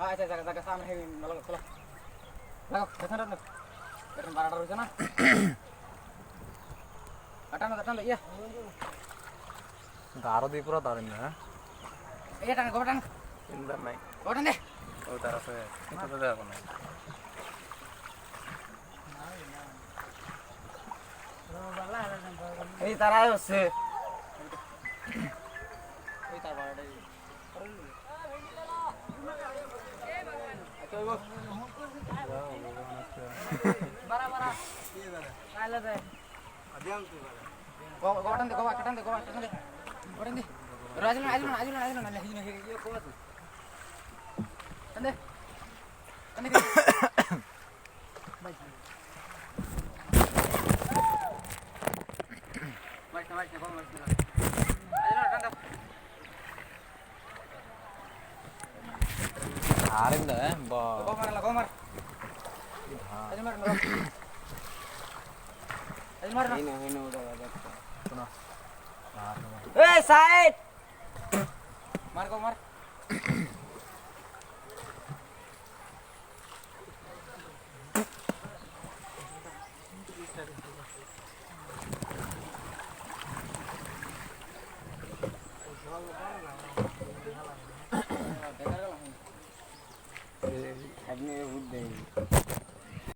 আচ্ছা জায়গা জায়গা সামনে হেভি লাগো চলো লাগো পেছনে রাখো পেছনে বারাটা রয়েছে না আটানো ইয়া দাঁড়ো দিয়ে পুরো দাঁড়ান না এটা টান গোটা টান চিন্তা নাই গোটা দে ও তার আছে কিন্তু দেখো না এই তারাই হচ্ছে এই তার বারাটা বারা বারা কি বারা কাইলা দে আদিয়াম তুই বারা গোটান দে গোটা কাটান দে গোটান দে রাজুন না হিজনা হে কোয়া তুই কান্দে কান্দে ভাই মার গোল মার আজুন কান্দে আরেন্দা বা গো মার আজুন মার হেনো দাদা শোনো এই সাইড মার গো মার